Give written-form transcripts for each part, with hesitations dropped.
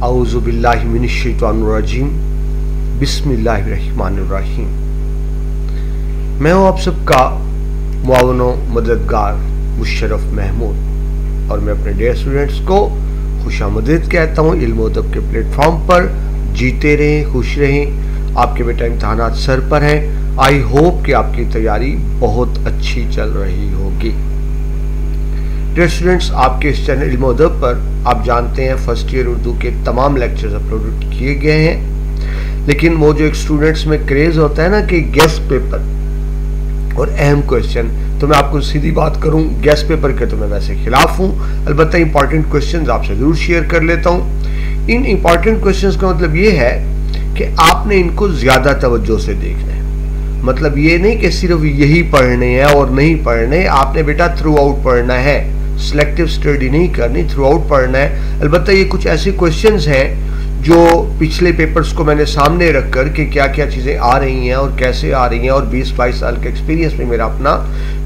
औज़ु बिल्लाहि मिनश्शैतानिर्रजीम बिस्मिल्लाहिर्रहमानिर्रहीम। मैं हूँ आप सबका मुआवनो मददगार मुशर्रफ महमूद और मैं अपने डियर स्टूडेंट्स को खुशामदीद कहता हूँ इल्म व अदब के प्लेटफॉर्म पर। जीते रहें, खुश रहें। आपके बेटा इम्तहानात सर पर हैं। आई होप कि आपकी तैयारी बहुत अच्छी चल रही होगी। डियर स्टूडेंट्स, आपके इस चैनल इल्म व अदब पर आप जानते हैं फर्स्ट ईयर उर्दू के तमाम लेक्चर्स अपलोड किए गए हैं, लेकिन वो जो एक स्टूडेंट्स में क्रेज होता है ना कि गेस्ट पेपर और अहम क्वेश्चन, तो मैं आपको सीधी बात करूं, गेस्ट पेपर के तो मैं वैसे खिलाफ हूं। अलबत्ता इंपॉर्टेंट क्वेश्चंस आपसे जरूर शेयर कर लेता हूं। इन इंपॉर्टेंट क्वेश्चंस का मतलब ये है कि आपने इनको ज्यादा तवज्जो से देखना है। मतलब ये नहीं कि सिर्फ यही पढ़ने हैं और नहीं पढ़ने, आपने बेटा थ्रू आउट पढ़ना है, सिलेक्टिव स्टडी नहीं करनी, थ्रू आउट पढ़ना है। अलबत्ता ये कुछ ऐसे क्वेश्चंस हैं जो पिछले पेपर्स को मैंने सामने रख कर कि क्या क्या चीज़ें आ रही हैं और कैसे आ रही हैं, और 20-22 साल का एक्सपीरियंस में मेरा अपना,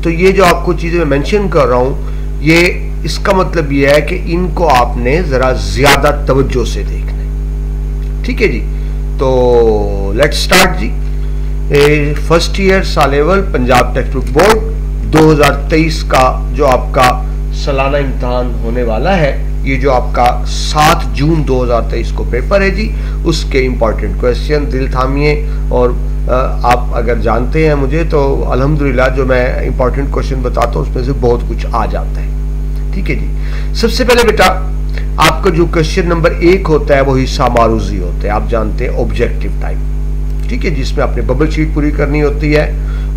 तो ये जो आपको चीज़ें मैं मेंशन कर रहा हूँ, ये इसका मतलब ये है कि इनको आपने ज़रा ज़्यादा तवज्जो से देखना है। ठीक है जी, तो लेट्स स्टार्ट जी। फर्स्ट ईयर सालेवल पंजाब टेक्स्ट बुक बोर्ड 2023 का जो आपका सालाना इम्तहान होने वाला है, ये जो आपका 7 जून 2023 को पेपर है जी, उसके इंपॉर्टेंट क्वेश्चन दिल थामिए। और आप अगर जानते हैं मुझे तो अल्हम्दुलिल्लाह जो मैं इंपॉर्टेंट क्वेश्चन बताता हूँ उसमें से बहुत कुछ आ जाता है। ठीक है जी, सबसे पहले बेटा आपका जो क्वेश्चन नंबर 1 होता है वो हिस्सा मारूजी होते हैं, आप जानते हैं ऑब्जेक्टिव टाइप। ठीक है, जिसमें आपने बबल शीट पूरी करनी होती है,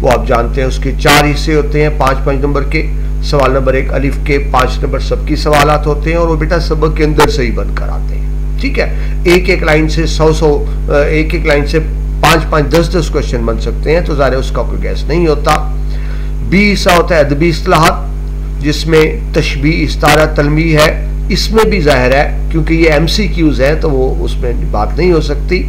वो आप जानते हैं उसके 4 हिस्से होते हैं, 5-5 नंबर के। सवाल नंबर 1 अलिफ के 5 नंबर सबकी सवालात होते हैं और वो बेटा सबक के अंदर से ही बनकर आते हैं। ठीक है, एक लाइन से 100 एक लाइन से 5-5 10-10 क्वेश्चन बन सकते हैं, तो ज़ाहिर है उसका कोई गैस नहीं होता। बी हिस्सा होता है अदबी इस्तिलाहात, जिसमें तशबीह इस्तारा तलमी है, इसमें भी जाहिर है क्योंकि ये MCQs हैं तो वो उसमें बात नहीं हो सकती।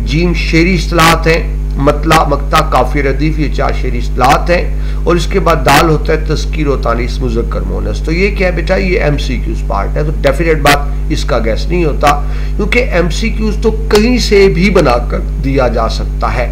जीम शेरी इस्तिलाहात हैं, मतला मक्ता काफी रदीफ, ये 4 शेरी इस्तिलाहात हैं। और इसके बाद दाल होता है तस्कीर व तानीस मुज़क्कर मुअन्नस, तो ये क्या है बेटा, ये MCQs पार्ट है, तो डेफिनेट बात इसका गैस नहीं होता, क्योंकि MCQs तो कहीं से भी बनाकर दिया जा सकता है।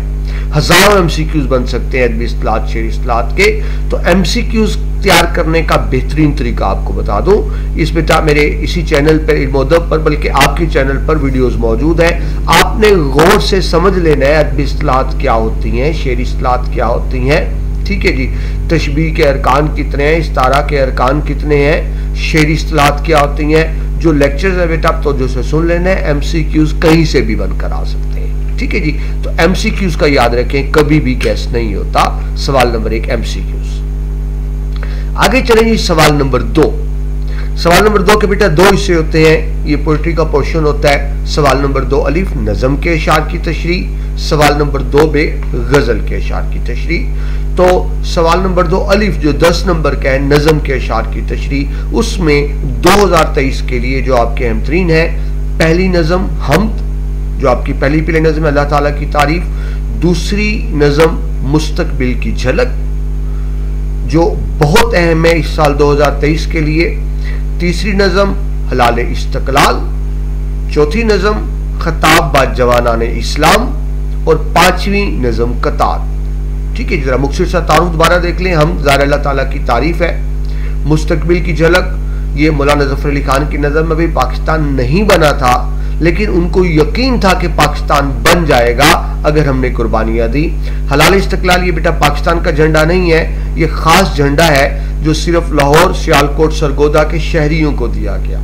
हजारों MCQs बन सकते हैं अदबी इस्तिलाहात शेरी इस्तिलाहात के। तो MCQs तैयार करने का बेहतरीन तरीका आपको बता दूं, इस बेटा मेरे इसी चैनल पर इल्म व अदब पर, बल्कि आपके चैनल पर वीडियोस मौजूद है। आपने गौर से समझ लेना है अदबी इस्तिलाहात क्या होती हैं, शेरी इस्तिलाहात क्या होती हैं। ठीक है जी, तशबीह के अरकान कितने हैं, इस्तारा के अरकान कितने हैं, शेरी इस्तिलाहात क्या होती हैं। जो लेक्चर्स है बेटा आप तो जो से सुन लेना है, MCQs कहीं से भी बनकर आ सकते हैं। ठीक है जी, तो MCQs का याद रखें, कभी भी गैस नहीं होता। सवाल नंबर 1 MCQs। आगे चलें जी, सवाल नंबर 2। सवाल नंबर 2 के बेटा 2 हिस्से होते हैं, ये पोइट्री का पोर्शन होता है। सवाल नंबर 2 अलिफ नज़म के अशार की तशरीह, सवाल नंबर 2 बे गजल के अशार की तशरीह। तो सवाल नंबर 2 अलिफ जो 10 नंबर का है नज़म के अशार की तशरीह, उसमें 2023 के लिए जो आपके अहम तरीन है, पहली नज़म हमद जो आपकी पहली नज़म अल्लाह ताला की तारीफ, दूसरी नज़म मुस्तकबिल की झलक जो बहुत अहम है इस साल 2023 के लिए, तीसरी नज़म हलाल इस्तकलाल, चौथी नज़म खताब बा जवानाने इस्लाम और 5वीं नज़म कतार। ठीक है, जरा मुख्तसर सा तारुफ दोबारा देख लें। हम ज़ाहिर अल्लाह ताला की तारीफ है, मुस्तकबिल की झलक, ये मौलाना ज़फ़र अली खान की नज़र में भी पाकिस्तान नहीं बना था, लेकिन उनको यकीन था कि पाकिस्तान बन जाएगा अगर हमने कुर्बानियां दी। हलाल इस्तकलाल ये बेटा पाकिस्तान का झंडा नहीं है, ये खास झंडा है जो सिर्फ लाहौर, सियालकोट, सरगोदा के शहरियों को दिया गया।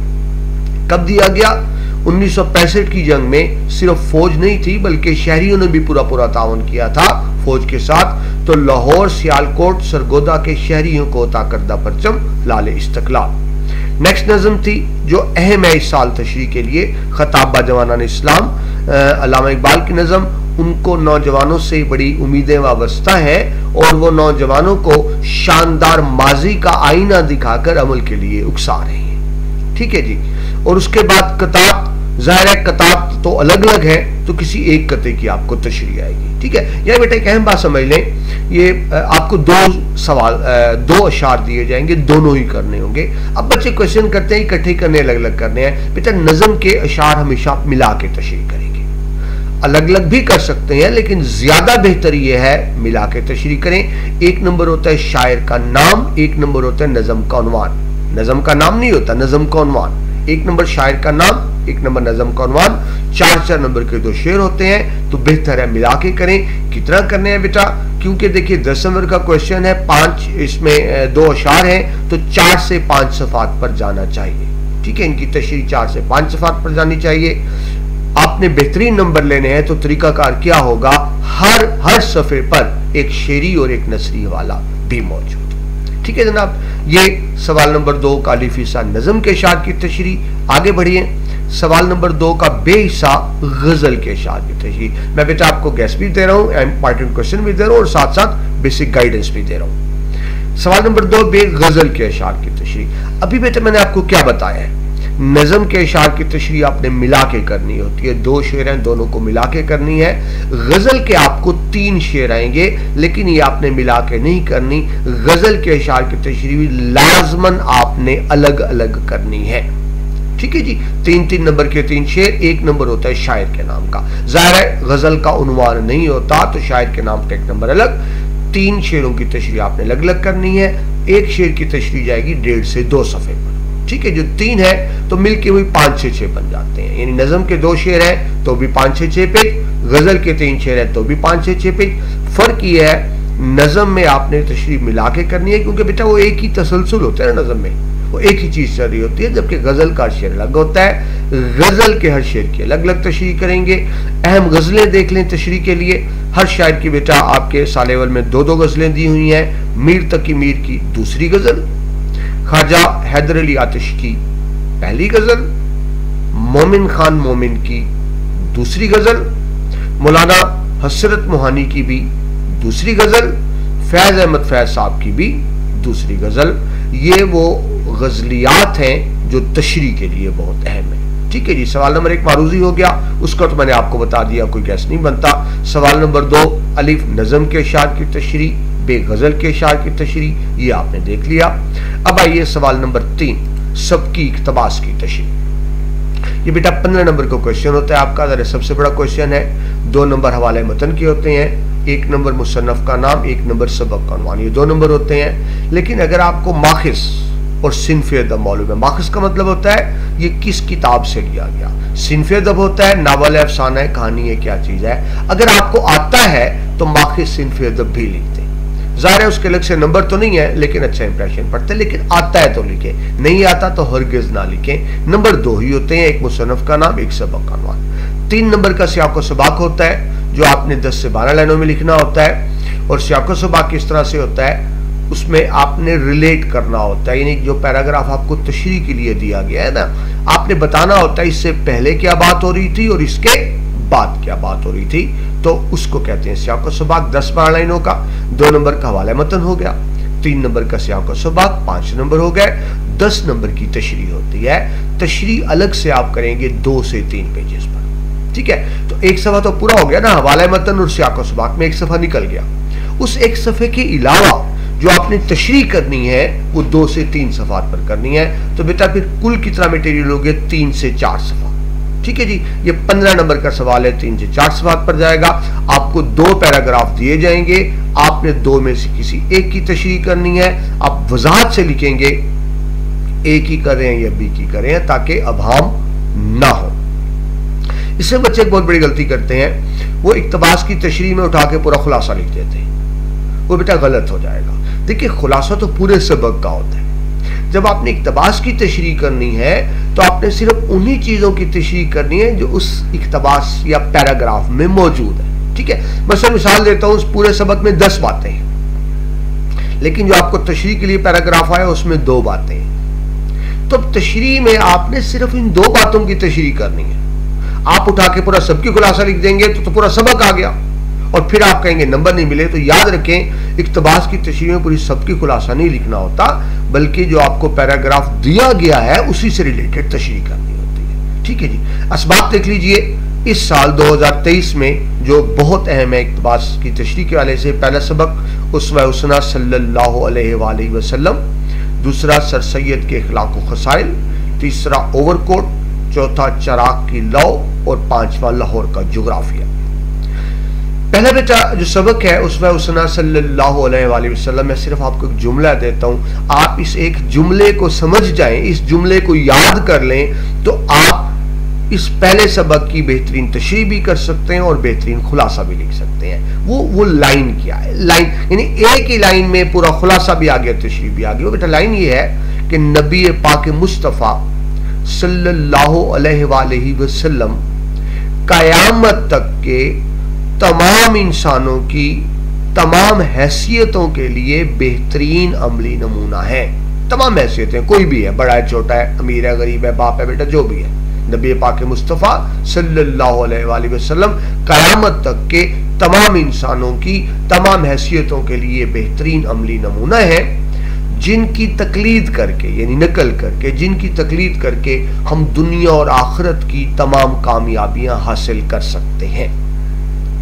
कब दिया गया? 1965 की जंग में सिर्फ फौज नहीं थी बल्कि शहरियों ने भी पूरा ताउन किया था फौज के साथ। तो लाहौर, सियालकोट, सरगोदा के शहरियों को अता करदा परचम लाल इस्तकलाल। नेक्स्ट नज़म थी जो अहम है इस साल तशरीह के लिए, खताब बा जवानान इस्लाम, अल्लामा इकबाल की नज़म। उनको नौजवानों से बड़ी उम्मीदें वाबस्ता हैं और वो नौजवानों को शानदार माजी का आईना दिखाकर अमल के लिए उकसा रहे हैं। ठीक है जी, और उसके बाद कताब जाहिर है कताब तो अलग अलग है, तो किसी एक कते की आपको तशरीह आएगी। ठीक है, यह बेटा एक अहम बात समझ लें, ये आपको दो अशार दिए जाएंगे, दोनों ही करने होंगे। अब बच्चे क्वेश्चन करते हैं इकट्ठे करने, अलग अलग करने हैं। बेटा नज़म के अशार हमेशा मिला के तशरीह करेंगे, अलग अलग भी कर सकते हैं, लेकिन ज्यादा बेहतर यह है मिला के तशरीह करें। एक नंबर होता है शायर का नाम, एक नंबर होता है नज़म का उन्वान। नज़म का नाम नहीं होता, नज़म का उन्वान। एक नंबर शायर का नाम, एक नंबर नज़म का उन्वान, 4-4 नंबर के 2 शेर होते हैं, तो बेहतर है मिला के करें। कितना करने हैं बेटा, क्योंकि देखिए 10 नंबर का क्वेश्चन है, 5 इसमें 2 अशार हैं, तो 4 से 5 सफ़ात पर जाना चाहिए। ठीक है, इनकी तशरीह 4 से 5 सफ़ात पर जानी चाहिए। आपने बेहतरीन नंबर लेने हैं तो तरीकाकार क्या होगा, हर सफ़े पर एक शेरी और एक नसरी वाला भी मौजूद। ठीक है जनाब, ये सवाल नंबर 2 का अलिफ हिस्सा नज़म के अशार की तशरीह। आगे बढ़िए, सवाल नंबर 2 का बे हिस्सा गजल के अशार की तशरीह। मैं बेटा आपको गैस भी दे रहा हूँ, इंपॉर्टेंट क्वेश्चन भी दे रहा हूँ और साथ साथ बेसिक गाइडेंस भी दे रहा हूँ। सवाल नंबर 2 बे गजल के अशार की तशरीह। अभी बेटा मैंने आपको क्या बताया है, नज़म के अशार की तशरीह आपने मिला के करनी होती है, 2 शेर हैं, दोनों को मिला के करनी है। गजल के आपको 3 शेर आएंगे, लेकिन ये आपने मिला के नहीं करनी। गजल के अशार की तशरीह लाजमन आपने अलग अलग करनी है। ठीक है जी, 3-3 नंबर के 3 शेर, 1 नंबर होता है शायर के नाम का। जाहिर है गजल का उन्वान नहीं होता, तो शायर के नाम का 1 नंबर अलग। 3 शेरों की तशरीह आपने अलग अलग करनी है। 1 शेर की तशरीह जाएगी 1.5 से 2 सफ़े पर। ठीक है, जो 3 है तो मिलके हुई 5-6 बन जाते हैं, यानी नज़म के 2 शेर हैं तो भी 5-6 पेज, गजल के 3 शेर हैं तो भी 5-6 पेज। फर्क ये है नज़म में आपने तशरीह मिला के करनी है, क्योंकि बेटा वो एक ही तसलसल होता है ना, नज़म में वो एक ही चीज चल रही होती है, जबकि गजल का शेर अलग होता है। गजल के हर शेर की अलग अलग तशरीह करेंगे। अहम गजलें देख लें तशरीह के लिए। हर शायर की बेटा आपके सालेवल में 2-2 गजलें दी हुई हैं। मीर तकी मीर की दूसरी गजल, ख्वाजा हैदर अली आतिश की पहली गजल, मोमिन खान मोमिन की दूसरी गजल, मौलाना हसरत मोहानी की भी दूसरी गजल, फैज अहमद फैज साहब की भी दूसरी गजल। ये वो गजलियात हैं जो तशरीह के लिए बहुत अहम है। ठीक है जी, सवाल नंबर 1 मारूजी हो गया, उसका तो मैंने आपको बता दिया, कोई गैस नहीं बनता। सवाल नंबर 2 अलिफ नज़म के अशार की तशरीह, बे गजल के अशार की तशरीह, ये आपने देख लिया। अब आइए सवाल नंबर 3 सबकी इक्तबास की तशरीह। ये बेटा 15 नंबर का क्वेश्चन होता है आपका, जरा सबसे बड़ा क्वेश्चन है। 2 नंबर हवाले मतन के होते हैं, 1 नंबर मुसन्नफ का नाम, 1 नंबर सबक का उन्वान, ये 2 नंबर होते हैं। लेकिन अगर आपको माखिस और सिन्फ़े अदब मालूम है, माखिस का मतलब होता है ये किस किताब से लिया गया, सिन्फ़े अदब होता है नावल है, अफसाना है, कहानी है, क्या चीज है। अगर आपको आता है तो माखिस सिन्फ़े अदब भी लिखते हैं। ज़ाहिर है उसके अलग से नंबर तो नहीं है, लेकिन अच्छा इंप्रेशन पड़ता है। लेकिन आता है तो लिखे, नहीं आता तो हरगिज़ ना लिखें। नंबर 2 ही होते हैं, 1 मुसन्नफ का नाम, 1 सबक का उन्वान। 3 नंबर का सियाक़ो सबाक होता है, जो आपने 10 से 12 लाइनों में लिखना होता है। और सियाक़ो सबाक किस तरह से होता है, उसमें आपने रिलेट करना होता है, यानी जो पैराग्राफ आपको तशरीह के लिए दिया गया है ना, आपने बताना होता है इससे पहले क्या बात हो रही थी और इसके बाद क्या बात हो रही थी, तो उसको कहते हैं सियाक़ो सबाक। 10-12 लाइनों का 2 नंबर का हवाला मतन हो गया, 3 नंबर का सियाक़ो सबाक, 5 नंबर हो गए। 10 नंबर की तशरीह होती है। तशरीह अलग से आप करेंगे 2 से 3 पेजेस पर। ठीक है, तो 1 सफ़ा तो पूरा हो गया ना, हवाला मतन और सियाक़ो सबाक में 1 सफ़ा निकल गया। उस 1 सफ़े के अलावा जो आपने तशरीह करनी है वो 2 से 3 सफ़ात पर करनी है। तो बेटा फिर कुल कितना मटेरियल हो गया, 3 से 4 सफ़ा। ठीक है जी, ये 15 नंबर का सवाल है, 3 से 4 सफ़ात पर जाएगा। आपको 2 पैराग्राफ दिए जाएंगे, आपने 2 में से किसी एक की तशरीह करनी है। आप वजाहत से लिखेंगे, ए की कर रहे हैं या बी की कर रहे हैं, ताकि अभाम ना हो। इससे बच्चे एक बहुत बड़ी गलती करते हैं, वो इक्तबास की तशरीह में उठा के पूरा खुलासा लिख देते हैं, वो बेटा गलत हो जाएगा। देखिए खुलासा तो पूरे सबक का होता है। जब आपने इक्तबास की तशरीह करनी है तो आपने सिर्फ उन्हीं चीजों की तशरीह करनी है जो उस इक्तबास या पैराग्राफ में मौजूद है। ठीक है, मैं मिसाल देता हूं, उस पूरे सबक में 10 बातें हैं, लेकिन जो आपको तशरीह के लिए पैराग्राफ आया उसमें 2 बातें हैं। तो तशरीह में आपने सिर्फ इन 2 बातों की तशरीह करनी है। आप उठा के पूरा सबकी खुलासा लिख देंगे तो पूरा सबक आ गया, और फिर आप कहेंगे नंबर नहीं मिले। तो याद रखें, इक्तबास की तशरीह में पूरी सबकी खुलासा नहीं लिखना होता, बल्कि जो आपको पैराग्राफ दिया गया है उसी से रिलेटेड तशरीह करनी होती है। ठीक है जी। असबाब देख लीजिए, इस साल 2023 में जो बहुत अहम है इक़्तिबास की तशरीह के वाले से, पहला सबक उसवा हुस्ना सल्लल्लाहु अलैहि वसल्लम, दूसरा सर सैयद के इखलाक व खसाइल, तीसरा ओवरकोट, चौथा चराग की लौ और पांचवा लाहौर का जोग्राफिया। पहला बेटा जो सबक है उसवा हुस्ना सल्लल्लाहु अलैहि वसल्लम, मैं सिर्फ आपको एक जुमला देता हूं, आप इस एक जुमले को समझ जाएं, इस जुमले को याद कर लें, तो आप इस पहले सबक की बेहतरीन तशरीह भी कर सकते हैं और बेहतरीन खुलासा भी लिख सकते हैं। वो लाइन क्या है, लाइन यानी एक ही लाइन में पूरा खुलासा भी आ गया, तशरीह भी आ गया। बेटा लाइन ये है कि नबी पाक मुस्तफ़ा सल्लल्लाहु अलैहि वसल्लम कयामत तक के तमाम इंसानों की तमाम हैसियतों के लिए बेहतरीन अमली नमूना है। तमाम हैसियतें, कोई भी है, बड़ा है, छोटा है, अमीर है, गरीब है, बाप है, बेटा, जो भी है, नबी पाक मुस्तफ़ा सल्लल्लाहु अलैहि वसल्लम कयामत तक के तमाम इंसानों की तमाम हैसियतों के लिए बेहतरीन अमली नमूना है, जिनकी तकलीद करके यानी नकल करके, जिनकी तकलीद करके हम दुनिया और आखिरत की तमाम कामयाबियां हासिल कर सकते हैं।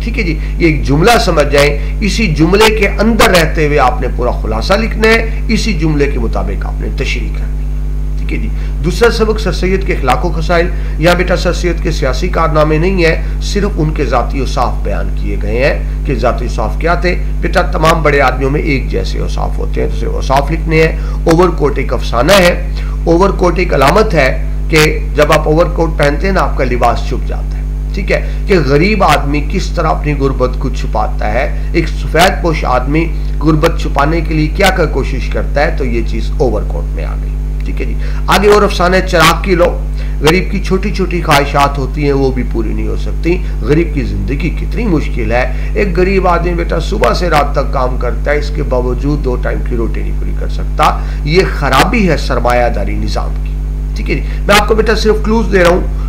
ठीक है जी, ये एक जुमला समझ जाएं, इसी जुमले के अंदर रहते हुए आपने पूरा खुलासा लिखना है, इसी जुमले के मुताबिक आपने तशरीह करनी है। ठीक है जी। दूसरा सबक सर सैयद के इखलाक व खसाइल। यहाँ बेटा सर सैयद के सियासी कारनामे नहीं है, सिर्फ उनके जाती औसाफ बयान किए गए हैं कि जाती औसाफ क्या थे। बेटा तमाम बड़े आदमियों में एक जैसे औसाफ होते हैं, तो सिर्फ औसाफ लिखने हैं। ओवरकोट एक अफसाना है, ओवरकोट एक अलामत है कि जब आप ओवरकोट पहनते हैं ना, आपका लिबास छुप जाता है। ठीक है, कि गरीब आदमी किस तरह अपनी गुर्बत को छुपाता है, एक सफेद पोश आदमी गुर्बत छुपाने के लिए क्या कर कोशिश करता है, तो ये चीज ओवरकोट में आ गई। ठीक है जी। आगे और अफसाना है चराग की लौ। गरीब की छोटी छोटी ख्वाहिशात होती हैं, वो भी पूरी नहीं हो सकती। गरीब की जिंदगी कितनी मुश्किल है। एक गरीब आदमी बेटा सुबह से रात तक काम करता है, इसके बावजूद 2 टाइम की रोटी नहीं पूरी कर सकता। ये खराबी है सरमायादारी निजाम की। ठीक है जी। मैं आपको बेटा सिर्फ क्लूज दे रहा हूं,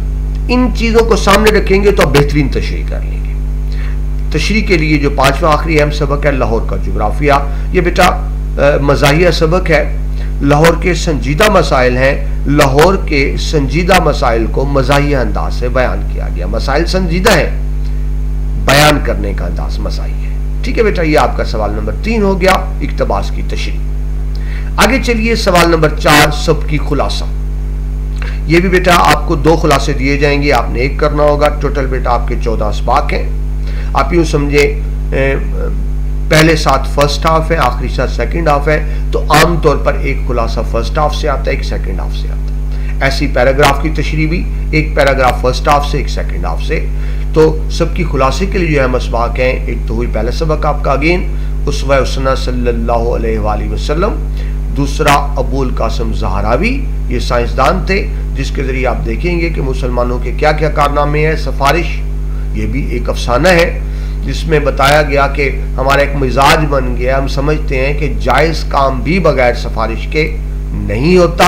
इन चीजों को सामने रखेंगे तो आप बेहतरीन तशरीह कर लेंगे। तशरीह के लिए जो 5वां आखिरी अहम सबक है लाहौर का जोग्राफिया। ये बेटा मज़ाहिया सबक है, लाहौर के संजीदा मसाइल हैं, लाहौर के संजीदा मसाइल को मज़ाहिया अंदाज से बयान किया गया। मसाइल संजीदा है, बयान करने का अंदाज मज़ाहिया है। ठीक है बेटा, ये आपका सवाल नंबर 3 हो गया इक्तबास की तशरीह। आगे चलिए सवाल नंबर 4 सबकी खुलासा। ये भी बेटा आपको 2 खुलासे दिए जाएंगे, आपने एक करना होगा। टोटल बेटा आपके 14 असबाक हैं। आप यूं समझे पहले 7 फर्स्ट हाफ है, आखिरी 7 सेकंड हाफ है, तो आमतौर पर एक खुलासा फर्स्ट हाफ से आता है, एक सेकंड हाफ से आता है। ऐसी पैराग्राफ की तशरीह भी, एक पैराग्राफ फर्स्ट हाफ से, एक सेकंड हाफ से। तो सबकी खुलासे के लिए जो अहम असबाक हैं, एक तो हुई पहला सबक आपका अगेन उसवा हुस्ना सल्लल्लाहु अलैहि वसल्लम, दूसरा अबुल कासिम ज़हरावी, ये साइंसदान थे जिसके जरिए आप देखेंगे कि मुसलमानों के क्या क्या कारनामे हैं। सफारिश, ये भी एक अफसाना है जिसमें बताया गया कि हमारा एक मिजाज बन गया, हम समझते हैं कि जायज़ काम भी बगैर सफारिश के नहीं होता।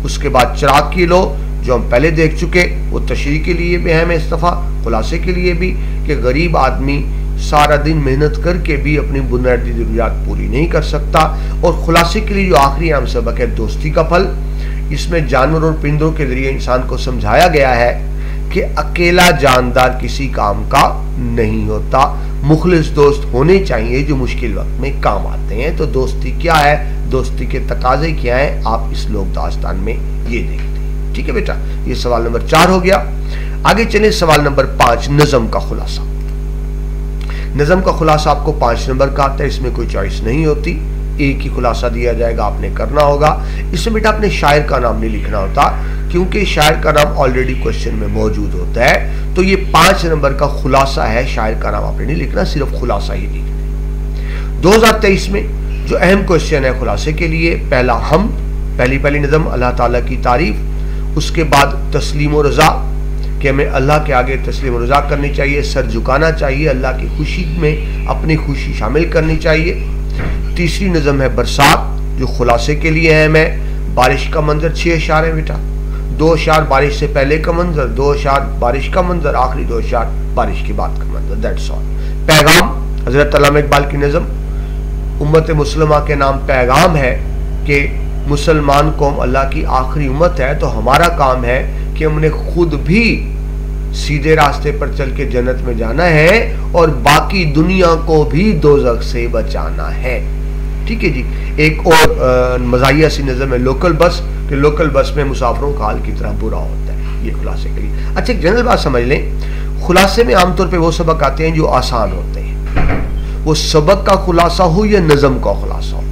उसके बाद चिराग की लो, जो हम पहले देख चुके, वो तशरीह के लिए भी अहम है इस दफ़ा, खुलासे के लिए भी, कि गरीब आदमी सारा दिन मेहनत करके भी अपनी बुनियादी ज़रूरियात पूरी नहीं कर सकता। और खुलासे के लिए जो आखिरी अहम सबक है दोस्ती का फल, इसमें जानवर और परिंदों के जरिए इंसान को समझाया गया है कि अकेला जानदार किसी काम का नहीं होता, मुखलिस दोस्त होने चाहिए जो मुश्किल वक्त में काम आते हैं। तो दोस्ती क्या है, दोस्ती के तकाजे क्या है, आप इस लोक दास्तान में ये देखते हैं। ठीक है बेटा, ये सवाल नंबर 4 हो गया। आगे चले सवाल नंबर 5 नज़म का खुलासा। नज़म का खुलासा आपको 5 नंबर का आता है, इसमें कोई चॉइस नहीं होती, एक ही खुलासा दिया जाएगा, आपने करना होगा। इसमें बेटा अपने शायर का नाम नहीं लिखना होता, क्योंकि शायर का नाम ऑलरेडी क्वेश्चन में मौजूद होता है। तो ये 5 नंबर का खुलासा है, शायर का नाम आपने नहीं लिखना, सिर्फ खुलासा ही लिखना है। 2023 में जो अहम क्वेश्चन है खुलासे के लिए, पहला हम, पहली नज़म अल्लाह ताला की तारीफ, उसके बाद तस्लीम व रज़ा कि हमें अल्लाह के आगे तस्लीम व रज़ा करनी चाहिए, सर झुकाना चाहिए, अल्लाह की खुशी में अपनी खुशी शामिल करनी चाहिए। तीसरी नज़म है बरसात, जो खुलासे के लिए अहम है। बारिश का मंजर 6 अशार है बेटा, 2 अशार बारिश से पहले का मंजर, 2 अशार बारिश का मंजर, आखिरी 2 अशार बारिश के बाद का मंजर, दैट्स ऑल। पैगाम, हजरत अल्लामा इकबाल की नज़म, उम्मत मुस्लिमा के नाम पैगाम है कि मुसलमान कौम अल्लाह की आखिरी उम्मत है, तो हमारा काम है कि हमने खुद भी सीधे रास्ते पर चल के जन्नत में जाना है और बाकी दुनिया को भी दोज़ख से बचाना है। ठीक है जी। एक और मज़ाहिया सी नज़र में लोकल बस, कि लोकल बस में मुसाफिरों का हाल की तरह बुरा होता है। ये खुलासे के लिए। अच्छा, एक जनरल बात समझ लें, खुलासे में आमतौर पे वो सबक आते हैं जो आसान होते हैं। वो सबक का खुलासा हो या नज़म का खुलासा हो,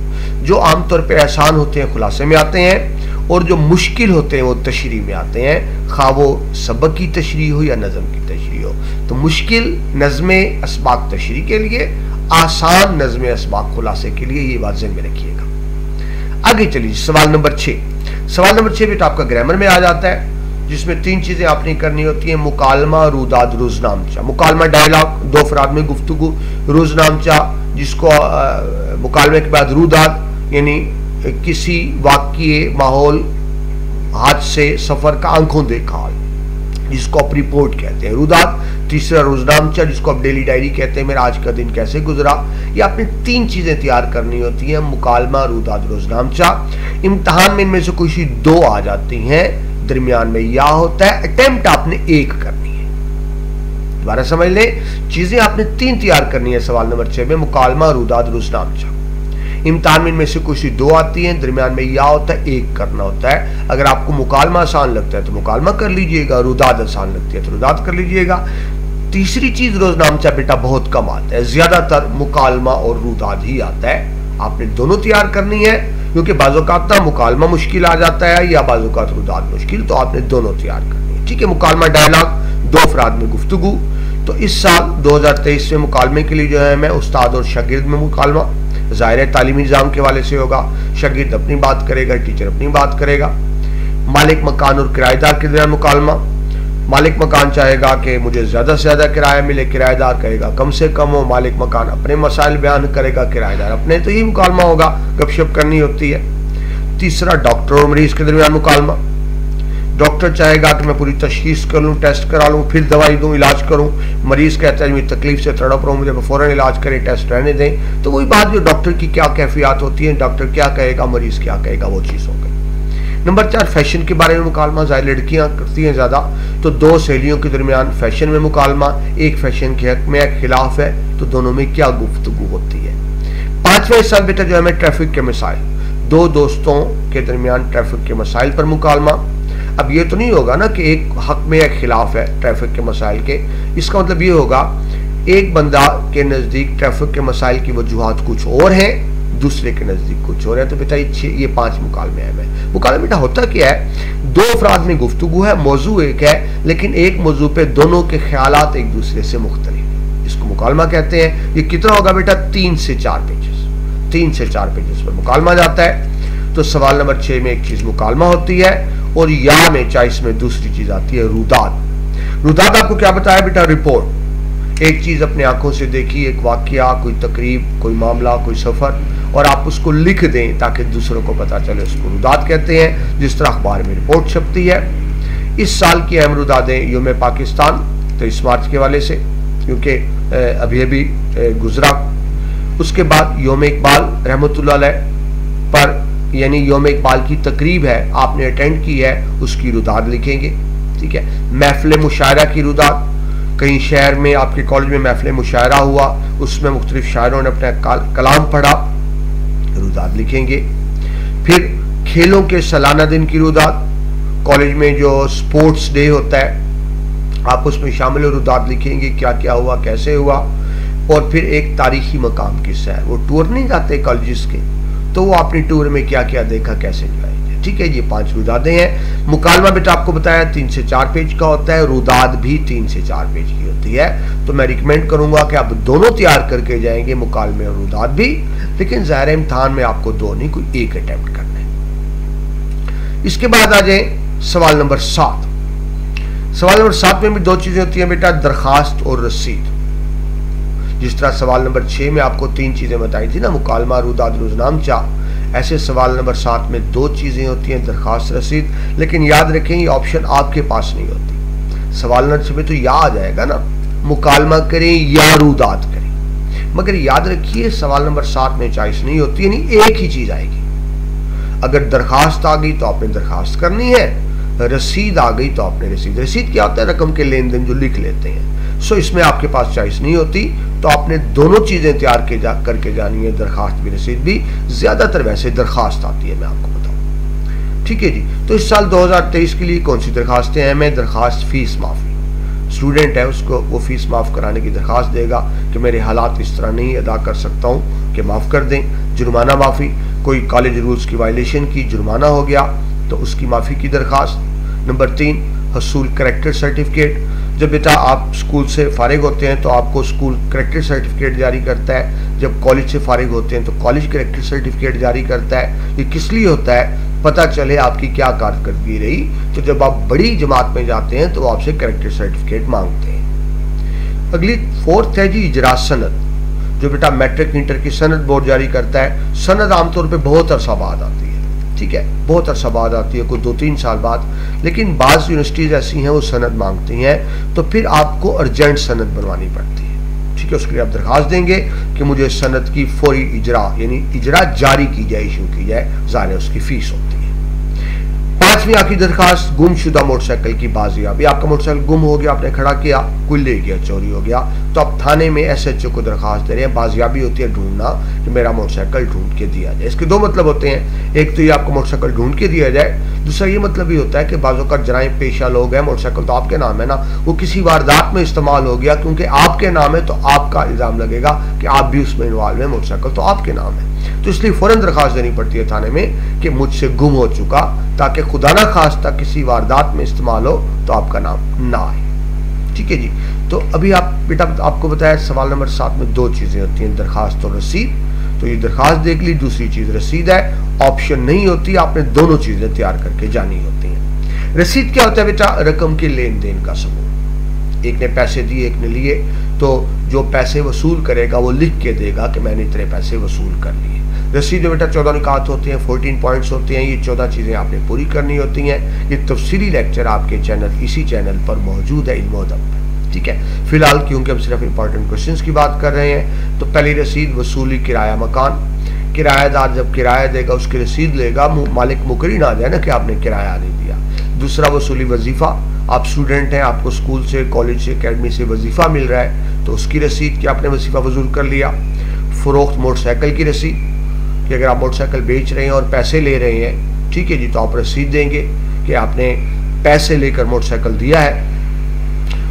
जो आमतौर पे आसान होते हैं खुलासे में आते हैं, और जो मुश्किल होते हैं वो तशरीह में आते हैं, खा वो सबक की तशरीह हो या नज़म की तशरीह हो। तो मुश्किल नज़्म असबाक तशरीह के लिए, आसान नज़्म असबाक खुलासे के लिए, ये बात ज़हन में रखिएगा। आगे चलिए, सवाल नंबर 6। सवाल नंबर 6 बेटा आपका ग्रामर में आ जाता है, जिसमें 3 चीजें आपने करनी होती हैं। मुकालमा, रुदाद, रोजनामचा। मुकालमा डायलॉग, 2 अफराद में गुफ्तगू। रोजनामचा, जिसको मुकालमे के बाद रुदाद यानी किसी वाक़ये, माहौल, हादसे, सफर का आंखों देखा हाल, जिसको आप रिपोर्ट कहते हैं, रुदाद। तीसरा रोजनामचा, जिसको आप डेली डायरी कहते हैं, मेरा आज का दिन कैसे गुजरा। ये आपने 3 चीजें तैयार करनी होती हैं, मुकालमा, रुदाद, रोजनामचा। इम्तिहान में इनमें से कोई सी 2 आ जाती हैं, दरमियान में या होता है। अटेम्प्ट आपने 1 करनी है। दोबारा समझ ले, चीजें आपने 3 तैयार करनी है सवाल नंबर 6 में, मुकालमा, रुदाद, रोजनामचा। इम्तिहान में इनमें से कुछ 2 आती हैं, दरमियान में या होता है, 1 करना होता है। अगर आपको मुकालमा आसान लगता है तो मुकालमा कर लीजिएगा, रुदाद आसान लगती है तो रुदाद कर लीजिएगा। तीसरी चीज रोजनामचा बेटा बहुत कम आता है, ज्यादातर मुकालमा और रुदाद ही आता है। आपने दोनों तैयार करनी है, क्योंकि बाज़-औक़ात मुकालमा मुश्किल आ जाता है या बाज़-औक़ात रुदाद मुश्किल, तो आपने दोनों तैयार करनी है। ठीक है। मुकालमा डायलॉग, 2 अफराद में गुफ्तगू। तो इस साल 2023 में मुकालमे के लिए जो है मैं उस्ताद और शागिर्द में मुकालमा, ज़ाहिर है तालीमी निज़ाम के हवाले से होगा। शागिर्द अपनी बात करेगा, टीचर अपनी बात करेगा। मालिक मकान और किराएदार के दरमियान मुकालमा। मालिक मकान चाहेगा कि मुझे ज़्यादा से ज़्यादा किराया मिले, किराएदार कहेगा कम से कम हो। मालिक मकान अपने मसाइल बयान करेगा, किराएदार अपने। तो ये मुकालमा होगा, गपशप करनी होती है। तीसरा डॉक्टर और मरीज़ के दरमियान मुकालमा। डॉक्टर चाहेगा कि मैं पूरी तशखीस कर लूँ, टेस्ट करा लूँ, फिर दवाई दूँ, इलाज करूँ। मरीज़ कहता है मेरी तकलीफ से तड़प रहा हूँ, मुझे फ़ौरन इलाज करें, टेस्ट रहने दें। तो वही बात, जो डॉक्टर की क्या कैफियत होती है, डॉक्टर क्या कहेगा, मरीज़ क्या कहेगा, वो चीज़ हो गई। नंबर 4 फैशन के बारे में मुकालमा। ज़ाहिर लड़कियाँ करती हैं ज़्यादा, तो 2 सहेलियों के दरमियान फैशन में मुकालमा। एक फैशन के हक में, एक खिलाफ है, तो दोनों में क्या गुफ्तगू होती है। 5वां हिस्सा बेटा जो है मैं ट्रैफिक के मसाइल। 2 दोस्तों के दरमियान ट्रैफिक के मसाइल पर मुकालमा। अब ये तो नहीं होगा ना कि एक हक में एक खिलाफ है ट्रैफिक के मसाइल के। इसका मतलब ये होगा एक बंदा के नज़दीक ट्रैफिक के मसाइल की वजूहात कुछ और हैं, दूसरे के नज़दीक कुछ और है। तो बेटा ये 5 मुकालमे हैं। मुकालमा बेटा होता क्या है, 2 अफराद में गुफ्तगू है, मौजू एक है, लेकिन एक मौजू पे दोनों के ख्यालात एक दूसरे से मुख्तलिफ, इसको मुकालमा कहते हैं। ये कितना होगा बेटा, 3 से 4 पेजेस। 3 से 4 पेजेस पर मुकालमा जाता है। तो सवाल नंबर 6 में एक चीज मुकालमा होती है, और या में 40 में दूसरी चीज आती है रुदाद। रुदाद आपको क्या बताया बेटा, रिपोर्ट। एक चीज अपने आंखों से देखी, एक वाकया, कोई तकरीब, कोई मामला, कोई सफर, और आप उसको लिख दें ताकि दूसरों को पता चले, उसको रुदाद कहते हैं। जिस तरह अखबार में रिपोर्ट छपती है। इस साल की अहम रुदादें यौम पाकिस्तान 23 मार्च के वाले से, क्योंकि अभी अभी गुजरा। उसके बाद यौम इकबाल रहमतुल्लाह अलैह पर, यानी यौम इकबाल की तकरीब है, आपने अटेंड की है, उसकी रुदाद लिखेंगे। ठीक है। महफिल मुशायरा की रुदाद, कहीं शहर में आपके कॉलेज में महफिल मुशायरा हुआ, उसमें मुख्तलिफ शायरों ने अपना कलाम पढ़ा, रुदाद लिखेंगे। फिर खेलों के सालाना दिन की रुदाद, कॉलेज में जो स्पोर्ट्स डे होता है आप उसमें शामिल हो, रुदाद लिखेंगे, क्या क्या हुआ, कैसे हुआ। और फिर एक तारीखी मकाम की सैर, वो टूर नहीं जाते कॉलेज के, तो वो अपनी टूर में क्या क्या देखा, कैसे जाएंगे। ठीक है। ये 5 रुदादें हैं। मुकालमा बेटा आपको बताया 3 से 4 पेज का होता है, रुदाद भी 3 से 4 पेज की होती है। तो मैं रिकमेंड करूंगा कि आप दोनों तैयार करके जाएंगे, मुकालमे और रुदाद भी, लेकिन ज़ाहिर इम्तिहान में आपको 2 नहीं, कोई 1 अटेम्प्ट करना है। इसके बाद आ जाए सवाल नंबर 7। सवाल नंबर 7 में भी 2 चीजें होती हैं बेटा, दरखास्त और रसीद। जिस तरह सवाल नंबर 6 में आपको 3 चीजें बताई थी ना, मुकालमा, रुदाद, रोजनामचा, ऐसे सवाल नंबर 7 में 2 चीजें होती हैं, दरखास्त, रसीद। लेकिन याद रखें ये ऑप्शन आपके पास नहीं होती। सवाल नंबर 6 में तो या आ जाएगा ना, मुकालमा करें या रुदाद करें, मगर याद रखिए सवाल नंबर 7 में चॉइस नहीं होती, यानी एक ही चीज आएगी। अगर दरखास्त आ गई तो आपने दरखास्त करनी है, रसीद आ गई तो आपने रसीद क्या होता है? रकम के लेन देन जो लिख लेते हैं। सो इसमें आपके पास चॉइस नहीं होती, तो आपने दोनों चीजें तैयार करके जानी है, दरखास्त भी रसीद भी। ज्यादातर वैसे दरखास्त आती है, मैं आपको बताऊं, ठीक है जी। तो इस साल 2023 के लिए कौन सी दरखास्तें हैं? मैं दरखास्त फीस माफी, स्टूडेंट है उसको वो फीस माफ कराने की दरखास्त देगा कि मेरे हालात इस तरह नहीं अदा कर सकता हूँ कि माफ कर दें। जुर्माना माफी, कोई कॉलेज रूल्स की वायलेशन की जुर्माना हो गया तो उसकी माफी की दरखास्त। नंबर 3, हसूल करैक्टर सर्टिफिकेट, जब बेटा आप स्कूल से फारिग होते हैं तो आपको स्कूल करैक्टर सर्टिफिकेट जारी करता है, जब कॉलेज से फारिग होते हैं तो कॉलेज करैक्टर सर्टिफिकेट जारी करता है। ये किस लिए होता है? पता चले आपकी क्या कारकर्दगी रही, तो जब आप बड़ी जमात में जाते हैं तो आपसे करैक्टर सर्टिफिकेट मांगते हैं। अगली 4th है जी इजरा सनद, जो बेटा मैट्रिक इंटर की सनद बोर्ड जारी करता है। सनद आमतौर पे बहुत अरसा बाद आती है, ठीक है, बहुत अरसा बाद आती है, कोई 2-3 साल बाद, लेकिन बाज़ यूनिवर्सिटीज ऐसी हैं वो सनद मांगती हैं, तो फिर आपको अर्जेंट सनद बनवानी पड़ती है, ठीक है। उसके लिए आप दरखास्त देंगे कि मुझे सनद की फौरी इजरा, यानी इजरा जारी की जाए, इशू की जाए, ज़ाहिर है उसकी फीस होती है। 5वीं आखिरी दरखास्त गुमशुदा मोटरसाइकिल की बाजियाबी। आपका मोटरसाइकिल गुम हो गया, आपने खड़ा किया, कोई ले गया, चोरी हो गया, तो आप थाने में SHO को दरखास्त दे रहे हैं। बाजियाबी होती है ढूंढना, कि मेरा मोटरसाइकिल ढूंढ के दिया जाए। इसके 2 मतलब होते हैं, एक तो ये आपका मोटरसाइकिल ढूंढ के दिया जाए, दूसरा ये मतलब ये होता है कि बाज़ों का जराइम पेशा लोग हैं, मोटरसाइकिल तो आपके नाम है ना, वो किसी वारदात में इस्तेमाल हो गया, क्योंकि आपके नाम है तो आपका इल्ज़ाम लगेगा कि आप भी उसमें इन्वॉल्व है, मोटरसाइकिल तो आपके नाम है, तो इसलिए फौरन दरखास्त देनी पड़ती है थाने में कि मुझसे गुम हो चुका, ताकि खुदा ना खास्ता किसी वारदात में इस्तेमाल हो तो आपका नाम ना आए, ठीक है जी। तो अभी आप बेटा आपको बताया सवाल नंबर 7 में 2 चीजें होती हैं, दरखास्त और रसीद। तो ये दरखास्त देख ली, दूसरी चीज रसीद है, ऑप्शन नहीं होती, आपने दोनों चीजें तैयार करके जानी होती हैं। रसीद क्या होता है बेटा? रकम के लेन देन का सबूत। एक ने पैसे दिए, एक ने लिए, तो जो पैसे वसूल करेगा वो लिख के देगा कि मैंने इतने पैसे वसूल कर लिए। रसीद में बेटा 14 निकात होते हैं, 14 पॉइंट्स होते हैं, ये 14 चीज़ें आपने पूरी करनी होती हैं। ये तफसीली लेक्चर आपके चैनल, इसी चैनल पर मौजूद है, इल्म अदब पर, ठीक है। फिलहाल क्योंकि हम सिर्फ इंपॉर्टेंट क्वेश्चंस की बात कर रहे हैं, तो पहली रसीद वसूली किराया मकान। किराएदार जब किराया देगा उसकी रसीद लेगा, मालिक मुकरी ना जाए ना कि आपने किराया नहीं दिया। दूसरा वसूली वजीफ़ा, आप स्टूडेंट हैं, आपको स्कूल से, कॉलेज से, अकेडमी से वजीफ़ा मिल रहा है, तो उसकी रसीद कि आपने वजीफ़ा वसूल कर लिया। फ़रोख्त मोटरसाइकिल की रसीद, कि अगर आप मोटरसाइकिल बेच रहे हैं और पैसे ले रहे हैं, ठीक है जी, तो आप रसीद देंगे कि आपने पैसे लेकर मोटरसाइकिल दिया है।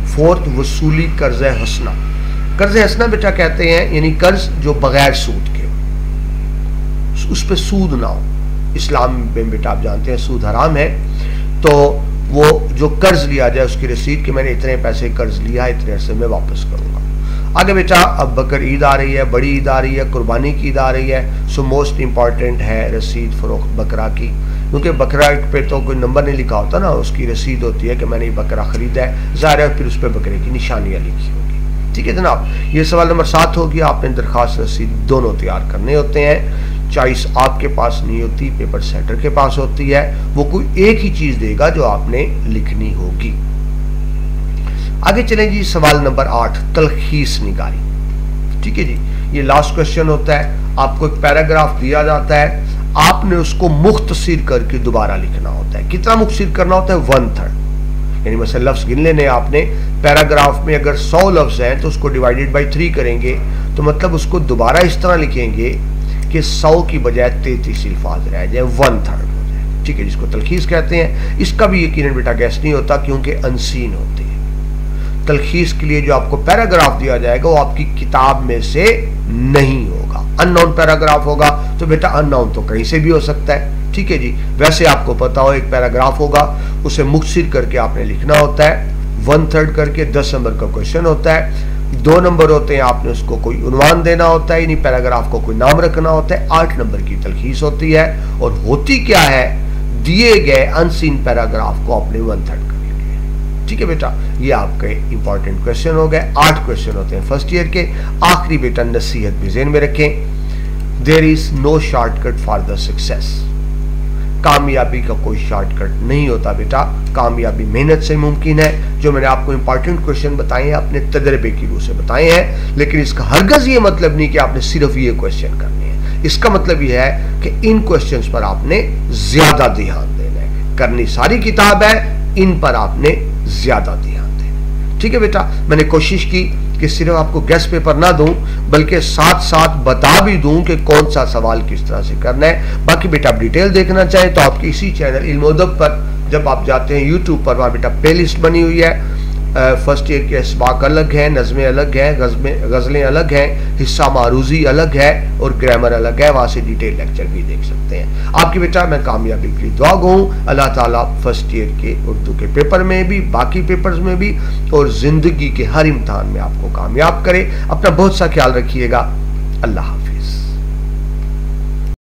4th वसूली कर्ज़ हसना। कर्ज़ हसना बेटा कहते हैं यानी कर्ज जो बगैर सूद के, उस पर सूद ना हो। इस्लाम में बेटा आप जानते हैं सूद हराम है, तो वो जो कर्ज लिया जाए उसकी रसीद कि मैंने इतने पैसे कर्ज लिया, इतने अरसे में वापस करूंगा। आगे बेटा अब बकर ईद आ रही है, बड़ी ईद आ रही है, कुर्बानी की ईद आ रही है, सो मोस्ट इंपॉर्टेंट है रसीद फरोख्त बकरा की, क्योंकि बकरा पे तो कोई नंबर नहीं लिखा होता ना, उसकी रसीद होती है कि मैंने ये बकरा खरीदा है, ज़ाहिर है फिर उस पर बकरे की निशानियाँ लिखी होगी, ठीक है जनाब। ये सवाल नंबर 7 हो गया। आपने दरखास्त रसीद दोनों तैयार करने होते हैं, चॉइस आपके पास नहीं होती, पेपर सेटर के पास होती है, वो कोई एक ही चीज़ देगा जो आपने लिखनी होगी। आगे चलें जी, सवाल नंबर 8 तलखीस निगारी, ठीक है जी। ये लास्ट क्वेश्चन होता है, आपको एक पैराग्राफ दिया जाता है, आपने उसको मुख्तसिर करके दोबारा लिखना होता है। कितना मुख्तसिर करना होता है? 1/3, यानी मतलब लफ्ज गिन लेने आपने, पैराग्राफ में अगर 100 लफ्ज हैं तो उसको डिवाइडेड बाई 3 करेंगे, तो मतलब उसको दोबारा इस तरह लिखेंगे कि 100 की बजाय 33 अल्फाज रह जाए, 1/3 हो जाए, ठीक है, जिसको तलखीस कहते हैं। इसका भी यकीनन बेटा गैस नहीं होता क्योंकि अनसीन होती है। तलखीस के लिए जो आपको पैराग्राफ दिया जाएगा वो आपकी किताब में से नहीं होगा, अननोन पैराग्राफ होगा, तो बेटा अननोन तो कहीं से भी हो सकता है, ठीक है जी। वैसे आपको पता हो एक पैराग्राफ होगा, उसे मुख्तसिर करके आपने लिखना होता है, 1/3 करके 10 नंबर का क्वेश्चन होता है, 2 नंबर होते हैं, आपने उसको कोई उन्वान देना होता है, यानी पैराग्राफ को कोई नाम रखना होता है, 8 नंबर की तलखीस होती है, और होती क्या है, दिए गए अनसीन पैराग्राफ को आपने 1/3 ठीक है बेटा। ये आपके इंपॉर्टेंट क्वेश्चन हो गए, 8 क्वेश्चन होते हैं फर्स्ट ईयर के। आखिरी बेटा नसीहत भी ज़हन में रखें, there is no shortcut for the success. कामयाबी का कोई शॉर्टकट नहीं होता बेटा, कामयाबी मेहनत से मुमकिन है। जो मैंने आपको इंपॉर्टेंट क्वेश्चन बताए हैं अपने तजर्बे की रूह से बताए हैं, लेकिन इसका हरगज ये मतलब नहीं कि आपने सिर्फ ये क्वेश्चन करने हैं। इसका मतलब यह है कि इन क्वेश्चंस पर आपने ज्यादा ध्यान देना है, करनी सारी किताब है, इन पर आपने ज्यादा ध्यान देना। ठीक है बेटा, मैंने कोशिश की कि सिर्फ आपको गेस्ट पेपर ना दूं बल्कि साथ साथ बता भी दूं कि कौन सा सवाल किस तरह से करना है। बाकी बेटा आप डिटेल देखना चाहें तो आपके इसी चैनल इल्म-ओ-अदब पर जब आप जाते हैं यूट्यूब पर, वहाँ बेटा प्ले लिस्ट बनी हुई है। फर्स्ट ईयर के अस्बाक अलग हैं, नज़में अलग हैं, गज़लें अलग हैं, हिस्सा मारूजी अलग है और ग्रामर अलग है। वहाँ से डिटेल लेक्चर भी देख सकते हैं। आपकी बेटा मैं कामयाबी के लिए दुआ गूँ। अल्लाह ताला फर्स्ट ईयर के उर्दू के पेपर में भी, बाकी पेपर्स में भी और ज़िंदगी के हर इम्तहान में आपको कामयाब करे। अपना बहुत सा ख्याल रखिएगा। अल्लाह।